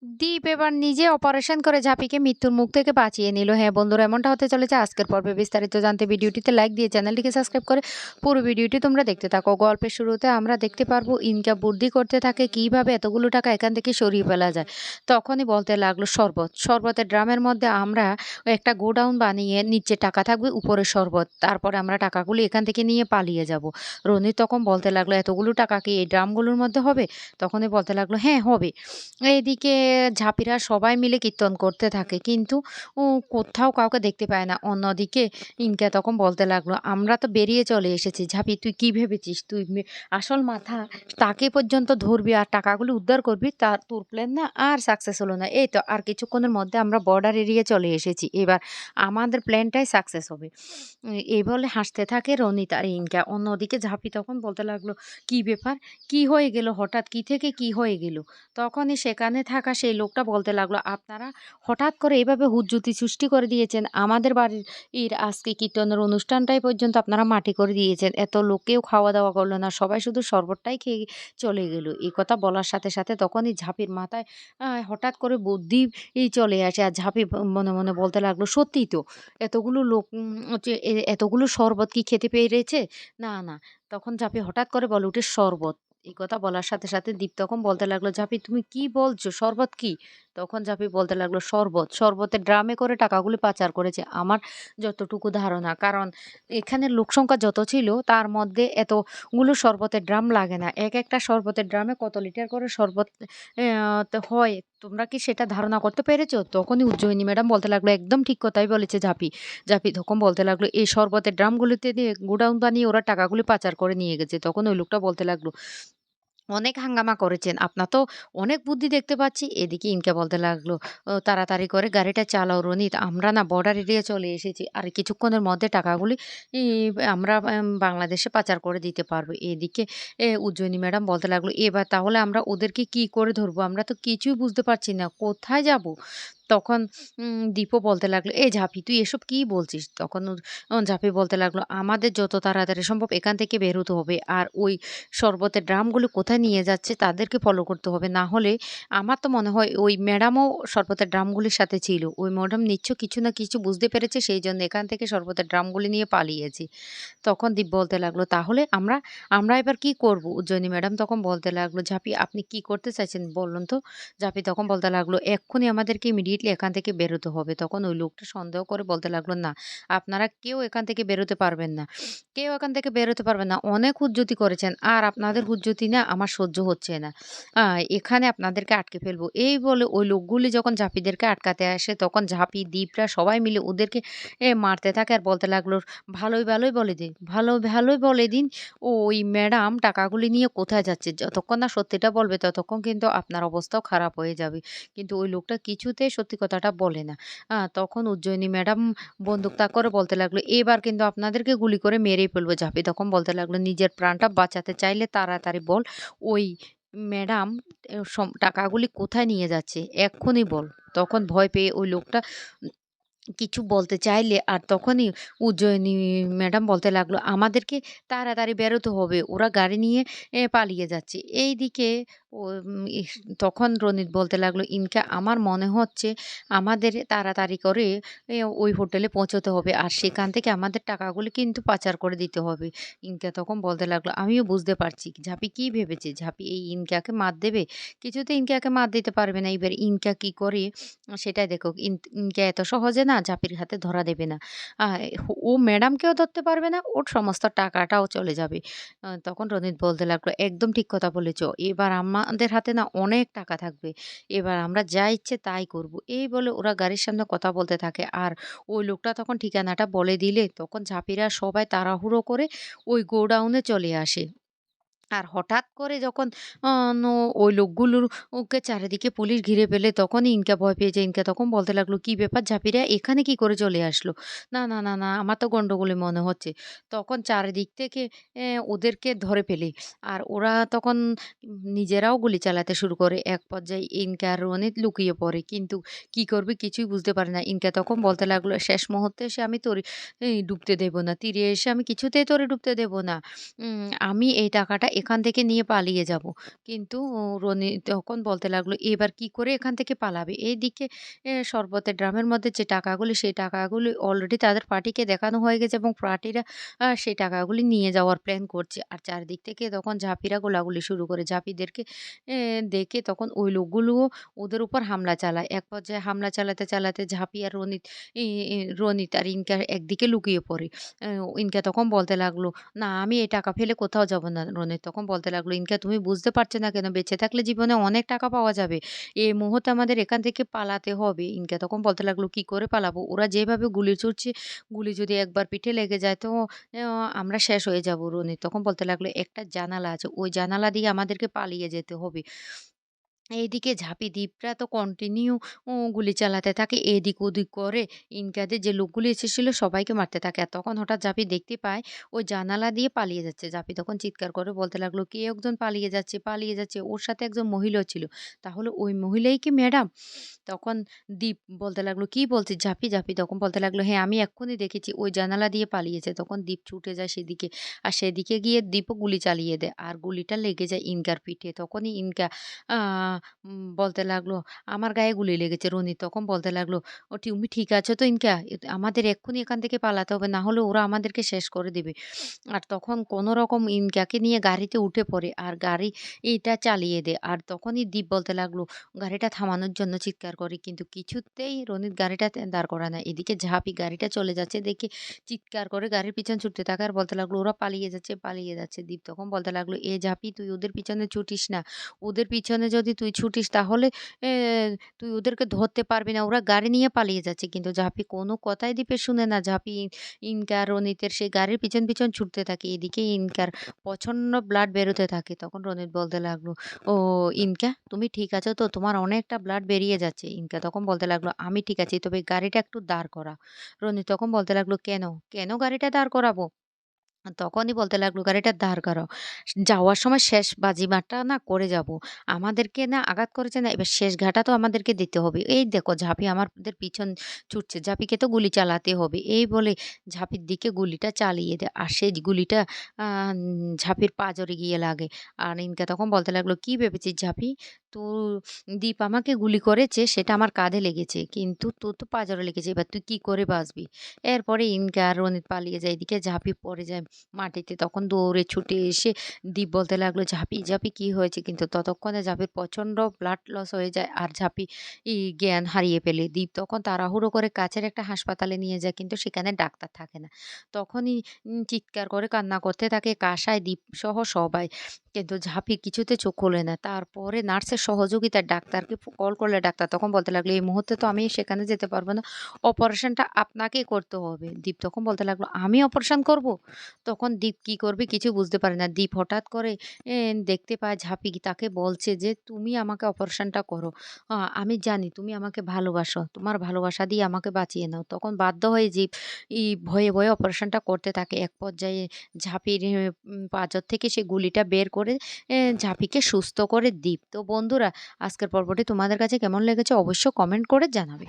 দীপ এবার নিজে অপারেশন করে ঝাঁপিকে মৃত্যুর মুখ থেকে বাঁচিয়ে নিল। হ্যাঁ বন্ধুরা, এমনটা হতে চলেছে আজকের পর্বে। বিস্তারিত জানতে ভিডিওটিতে লাইক দিয়ে চ্যানেলটিকে সাবস্ক্রাইব করে পুরো ভিডিওটি তোমরা দেখতে থাকো। গল্পের শুরুতে আমরা দেখতে পারবো ইনকা বুদ্ধি করতে থাকে কিভাবে এতগুলো টাকা এখান থেকে সরিয়ে ফেলা যায়। তখনই বলতে লাগলো শরবত, শরবতের ড্রামের মধ্যে আমরা একটা গোডাউন বানিয়ে নিচে টাকা থাকবে, উপরে শরবত, তারপরে আমরা টাকাগুলি এখান থেকে নিয়ে পালিয়ে যাব। রনি তখন বলতে লাগলো এতগুলো টাকা কি এই ড্রামগুলোর মধ্যে হবে? তখনই বলতে লাগলো হ্যাঁ হবে। এইদিকে ঝাঁপিরা সবাই মিলে কীর্তন করতে থাকে, কিন্তু কোথাও কাউকে দেখতে পায় না। অন্যদিকে ইনকা তখন বলতে লাগলো, আমরা তো বেরিয়ে চলে এসেছি। ঝাঁপি তুই কি ভেবেছিস তুই আসল মাথা? তাকে পর্যন্ত ধরবি আর টাকাগুলি উদ্ধার করবি, তার তোর প্ল্যান না আর সাকসেস হলো না। এই তো আর কিছুক্ষণের মধ্যে আমরা বর্ডার এরিয়া চলে এসেছি, এবার আমাদের প্ল্যানটাই সাকসেস হবে। এই বলে হাসতে থাকে রনিত আর ইনকা। অন্যদিকে ঝাঁপি তখন বলতে লাগলো, কি ব্যাপার, কি হয়ে গেল হঠাৎ, কি থেকে কি হয়ে গেল? তখনই সেখানে থাকা সেই লোকটা বলতে লাগলো, আপনারা হঠাৎ করে এভাবে হুজ্জুতি সৃষ্টি করে দিয়েছেন। আমাদের বাড়ির আজকে কীর্তনের অনুষ্ঠানটাই পর্যন্ত আপনারা মাটি করে দিয়েছেন। এত লোকেও খাওয়া দাওয়া করলো না, সবাই শুধু শরবতটাই খেয়ে চলে গেল। এই কথা বলার সাথে সাথে তখনই ঝাঁপির মাথায় হঠাৎ করে বুদ্ধি চলে আসে। আর ঝাঁপি মনে মনে বলতে লাগলো, সত্যিই তো এতগুলো লোক হচ্ছে এতগুলো শরবত কি খেতে পেরেছে? না না। তখন ঝাঁপি হঠাৎ করে বলে উঠে, শরবত। এই কথা বলার সাথে সাথে দীপ তখন বলতে লাগলো, ঝাঁপি তুমি কি বলছো, শরবত কি? তখন ঝাঁপি বলতে লাগলো, শরবত, শরবতের ড্রামে করে টাকাগুলি পাচার করেছে আমার যতটুকু ধারণা। কারণ এখানে লোকসংখ্যা যত ছিল তার মধ্যে এতগুলো শরবতের ড্রাম লাগে না। এক একটা শরবতের ড্রামে কত লিটার করে শরবত তো হয়, তোমরা কি সেটা ধারণা করতে পেরেছো? তখনই উজ্জয়িনী ম্যাডাম বলতে লাগলো, একদম ঠিক কথাই বলেছে ঝাঁপি। ঝাঁপি তখন বলতে লাগলো, এই শরবতের ড্রামগুলিতে দিয়ে গোডাউন বানিয়ে ওরা টাকাগুলি পাচার করে নিয়ে গেছে। তখন ওই লোকটা বলতে লাগলো, অনেক হাঙ্গামা করেছেন। আপনার তো অনেক বুদ্ধি দেখতে পাচ্ছি। এদিকে ইনকা বলতে লাগলো, তাড়াতাড়ি করে গাড়িটা চালাও রনিত। আমরা না বর্ডার এরিয়া চলে এসেছি। আর কিছুক্ষণের মধ্যে টাকাগুলি ই আমরা বাংলাদেশে পাচার করে দিতে পারবো।" এদিকে উজ্জয়িনী ম্যাডাম বলতে লাগলো, "এবার তাহলে আমরা ওদেরকে কি করে ধরবো? আমরা তো কিছুই বুঝতে পারছি না। কোথায় যাবো?" তখন দীপও বলতে লাগলো, "এই ঝাঁপি তুই এসব কি বলছিস?" তখন ঝাঁপি বলতে লাগলো, "আমাদের যত তাড়াতাড়ি সম্ভব এখান থেকে বের হতে হবে। আর ওই শরবতের ড্রামগুলো কোথায় নিয়ে যাচ্ছে তাদেরকে ফলো করতে হবে। না হলে আমার তো মনে হয় ওই ম্যাডামও শরবতের ড্রামগুলির সাথে ছিল। ওই ম্যাডাম নিশ্চয় কিছু না কিছু বুঝতে পেরেছে, সেইজন্য এখান থেকে শরবতের ড্রামগুলি নিয়ে পালিয়েছে।" তখন দীপ বলতে লাগলো, "তাহলে আমরা এবার কি করব?" উজ্জয়িনী ম্যাডাম তখন বলতে লাগলো, "ঝাঁপি আপনি কি করতে চাইছেন বলুন তো?" ঝাঁপি তখন বলতে লাগলো, "এক্ষুনি আমাদেরকে ইমিডিয়েটলি এখান থেকে বেরোতে হবে।" তখন ওই লোকটা সন্দেহ করে বলতে লাগলো, "না, আপনারা কেউ এখান থেকে বেরোতে পারবেন না। কেউ এখান থেকে বেরোতে পারবে না। অনেক হুজ্জতি করেছেন। আর আপনাদের হুজ্জতি না আমার সহ্য হচ্ছে না। আ এখানে আপনাদেরকে আটকে ফেলবো।" এই বলে ওই লোকগুলি যখন ঝাঁপিদেরকে আটকাতে আসে, তখন ঝাঁপি, দীপরা সবাই মিলে ওদেরকে মারতে থাকে আর বলতে লাগলো, "ভালোই বলে দিন, ভালোই বলে দিন ওই ম্যাডাম টাকাগুলি নিয়ে কোথায় যাচ্ছে? যতক্ষণ না সত্যিটা বলবে ততক্ষণ কিন্তু আপনার অবস্থাও খারাপ হয়ে যাবে।" কিন্তু ওই লোকটা কিছুতেই সত্যি কথাটা বলে না। তখন উজ্জয়িনী ম্যাডাম বন্দুক তাক করে বলতে লাগলো, "এবার কিন্তু আপনাদেরকে গুলি করে মেরেই ফেলবো।" ঝাঁপি তখন বলতে লাগলো, "নিজের প্রাণটা বাঁচাতে চাইলে তাড়াতাড়ি বল, ওই ম্যাডাম টাকাগুলি কোথায় নিয়ে যাচ্ছে? এক্ষুনি বল।" তখন ভয় পেয়ে ওই লোকটা কিছু বলতে চাইলে আর তখনই উজ্জয়িনী ম্যাডাম বলতে লাগলো, "আমাদেরকে তাড়াতাড়ি বেরোতে হবে। ওরা গাড়ি নিয়ে পালিয়ে যাচ্ছে।" এইদিকে ও তখন রনিত বলতে লাগলো, "ইনকা আমার মনে হচ্ছে আমাদের তাড়াতাড়ি করে ওই হোটেলে পৌঁছতে হবে। আর সেখান থেকে আমাদের টাকাগুলি কিন্তু পাচার করে দিতে হবে।" ইনকা তখন বলতে লাগলো, "আমিও বুঝতে পারছি।" ঝাঁপি কি ভেবেছে? ঝাঁপি এই ইনকাকে মার দেবে? কিছুতেই ইনকাকে মার দিতে পারবে না। এবার ইনকা কি করে সেটাই দেখো। ইনকা এত সহজে না ঝাঁপির হাতে ধরা দেবে না। আ ও ম্যাডামকেও ধরতে পারবে না, ওর সমস্ত টাকাটাও চলে যাবে। তখন রনিত বলতে লাগলো, "একদম ঠিক কথা বলেছ। এবার আমাদের হাতে না অনেক টাকা থাকবে। এবার আমরা যা ইচ্ছে তাই করব।" এই বলে ওরা গাড়ির সামনে কথা বলতে থাকে। আর ওই লোকটা তখন ঠিকানাটা বলে দিলে তখন ঝাঁপিরা সবাই তাড়াহুড়ো করে ওই গোডাউনে চলে আসে। আর হঠাৎ করে যখন আ ন ওই লোকগুলোর ওকে চারিদিকে পুলিশ ঘিরে ফেলে, তখনই ইনকা ভয় পেয়ে যায়। ইনকা তখন বলতে লাগলো, "কি ব্যাপার ঝাঁপিরা এখানে কি করে চলে আসলো? না, আমার তো গন্ডগোলই মনে হচ্ছে।" তখন চারিদিক থেকে ওদেরকে ধরে ফেলে। আর ওরা তখন নিজেরাও গুলি চালাতে শুরু করে। এক পর্যায়ে ইনকা আর রনিত লুকিয়ে পড়ে। কিন্তু কি করবে কিছুই বুঝতে পারে না। ইনকা তখন বলতে লাগলো, "শেষ মুহূর্তে এসে আমি তোরে ডুবতে দেব না। তীরে এসে আমি কিছুতেই তোরে ডুবতে দেব না। আমি এই টাকাটা এখান থেকে নিয়ে পালিয়ে যাব। কিন্তু রনি তখন বলতে লাগলো, "এবার কি করে এখান থেকে পালাবে?" এইদিকে শরবতের ড্রামের মধ্যে যে টাকাগুলি, সেই টাকাগুলি অলরেডি তাদের পার্টিকে দেখানো হয়ে গেছে এবং পার্টিরা সেই টাকাগুলি নিয়ে যাওয়ার প্ল্যান করছে। আর চারদিক থেকে তখন ঝাঁপিরা গোলাগুলি শুরু করে। ঝাঁপিদেরকে দেখে তখন ওই লোকগুলোও ওদের উপর হামলা চালায়। এক পর্যায়ে হামলা চালাতে, চালাতে ঝাঁপি আর রনিত ই ই রনিত আর ইনকা একদিকে লুকিয়ে পড়ে। অ্যা ইনকা তখন বলতে লাগলো, "না, আমি এই টাকা ফেলে কোথাও যাব না।" রনিত তখন বলতে লাগলো, "ইনকা তুমি বুঝতে পারছো না কেন? বেঁচে থাকলে জীবনে অনেক টাকা পাওয়া যাবে। এই মুহূর্তে আমাদের এখান থেকে পালাতে হবে।" ইনকা তখন বলতে লাগলো, "কি করে পালাবো? ওরা যেভাবে গুলি ছুড়ছে, গুলি যদি একবার পিঠে লেগে যায় তো আমরা শেষ হয়ে যাব।" রনিত তখন বলতে লাগলো, "একটা জানালা আছে। ওই জানালা দিয়ে আমাদেরকে পালিয়ে যেতে হবে।" এইদিকে ঝাঁপি দ্বীপরা তো কন্টিনিউ গুলি চালাতে থাকে এদিক ওদিক করে। ইনকাদের যে লোকগুলি এসেছিল সবাইকে মারতে থাকে। আর তখন হঠাৎ ঝাঁপি দেখতে পায় ওই জানালা দিয়ে পালিয়ে যাচ্ছে। ঝাঁপি তখন চিৎকার করে বলতে লাগলো, "কে একজন পালিয়ে যাচ্ছে, পালিয়ে যাচ্ছে।" ওর সাথে একজন মহিলাও ছিল। "তাহলে ওই মহিলাই কি ম্যাডাম?" তখন দীপ বলতে লাগলো, "কি বলছিস ঝাঁপি?" ঝাঁপি তখন বলতে লাগলো, "হ্যাঁ, আমি এক্ষুনি দেখেছি ওই জানালা দিয়ে পালিয়েছে।" তখন দীপ ছুটে যায় সেদিকে। আর সেদিকে গিয়ে দীপও গুলি চালিয়ে দেয়। আর গুলিটা লেগে যায় ইনকার পিঠে। তখনই ইনকা আ বলতে লাগলো, "আমার গায়ে গুলি লেগেছে।" রনি তখন বলতে লাগলো, "ও তুমি ঠিক আছো তো ইনকা? আমাদের এক্ষুনি এখান থেকে পালাতে হবে। না হলে ওরা আমাদেরকে শেষ করে দিবে।" আর তখন কোনরকম ইনকাকে নিয়ে গাড়িতে উঠে পড়ে আর গাড়ি এটা চালিয়ে দেয়। আর তখনই দীপ বলতে লাগলো, গাড়িটা থামানোর জন্য চিৎকার করে। কিন্তু কিছুতেই রনিত গাড়িটা দাঁড় করায় না। এদিকে ঝাঁপি গাড়িটা চলে যাচ্ছে দেখে চিৎকার করে গাড়ির পিছন ছুটতে থাকে আর বলতে লাগলো, "ওরা পালিয়ে যাচ্ছে, পালিয়ে যাচ্ছে।" দীপ তখন বলতে লাগলো, "এ ঝাঁপি তুই ওদের পিছনে ছুটিস না। ওদের পিছনে যদি তুই ছুটিস তাহলে এ তুই ওদেরকে ধরতে পারবি না। ওরা গাড়ি নিয়ে পালিয়ে যাচ্ছে।" কিন্তু ঝাঁপি কোনো কথাই দীপের শুনে না। ঝাঁপি ইনকা, রনিতের সেই গাড়ির পিছন, পিছন ছুটতে থাকে। এদিকে ইনকার প্রচন্ড ব্লাড বেরোতে থাকে। তখন রনিত বলতে লাগলো, "ও ইনকা তুমি ঠিক আছো তো? তোমার অনেকটা ব্লাড বেরিয়ে যাচ্ছে।" ইনকা তখন বলতে লাগলো, "আমি ঠিক আছি। তবে গাড়িটা একটু দাঁড় করা।" রনিত তখন বলতে লাগলো, "কেন? কেন গাড়িটা দাঁড় করাবো?" তখনই বলতে লাগলো, "গাড়িটা দাঁড় করাও। যাওয়ার সময় শেষ বাজিমাতটা না করে যাবো। আমাদেরকে না আঘাত করেছে না, এবার শেষ ঘাটা তো আমাদেরকে দিতে হবে। এই দেখো ঝাঁপি আমাদের পিছন ছুটছে। ঝাঁপিকে তো গুলি চালাতে হবে।" এই বলে ঝাঁপির দিকে গুলিটা চালিয়ে দেয়। আর সেই গুলিটা ঝাঁপির পাঁজরে গিয়ে লাগে। আর ইনকা তখন বলতে লাগলো, "কি ভেবেছিস ঝাঁপি? তো দীপ আমাকে গুলি করেছে সেটা আমার কাঁধে লেগেছে। কিন্তু তোর তো পাঁজরে লেগেছে। এবার তুই কি করে বাঁচবি?" এরপরে ইনকা আর রনিত পালিয়ে যায়। এদিকে ঝাঁপি পড়ে যায় মাটিতে। তখন দৌড়ে ছুটে এসে দীপ বলতে লাগলো, "ঝাঁপি, ঝাঁপি কি হয়েছে?" কিন্তু ততক্ষণে ঝাঁপির প্রচন্ড ব্লাড লস হয়ে যায় আর ঝাঁপি জ্ঞান হারিয়ে ফেলে। দীপ তখন তাড়াহুড়ো করে কাছের একটা হাসপাতালে নিয়ে যায় কিন্তু সেখানে ডাক্তার থাকে না। তখনই চিৎকার করে কান্না করতে থাকে কাসায় দীপসহ সবাই। কিন্তু ঝাঁপি কিছুতে চোখ খোলে না। তারপরে নার্সের সহযোগিতায় ডাক্তারকে কল করলে ডাক্তার তখন বলতে লাগলো, "এই মুহূর্তে তো আমি সেখানে যেতে পারব না। অপারেশনটা আপনাকেই করতে হবে।" দীপ তখন বলতে লাগলো, "আমি অপারেশন করব?" তখন দীপ কি করবে কিছু বুঝতে পারে না। দীপ হঠাৎ করে দেখতে পায় ঝাঁপি তাকে বলছে যে, "তুমি আমাকে অপারেশনটা করো। আমি জানি তুমি আমাকে ভালোবাসো। তোমার ভালোবাসা দিয়ে আমাকে বাঁচিয়ে নাও।" তখন বাধ্য হয়ে দীপ ভয়ে, ভয়ে অপারেশনটা করতে থাকে। এক পর্যায়ে ঝাঁপির পাঁজর থেকে সে গুলিটা বের করে ঝাঁপিকে সুস্থ করে দীপ। তো বন্ধুরা আজকের পর্বটি তোমাদের কাছে কেমন লেগেছে অবশ্য কমেন্ট করে জানাবে।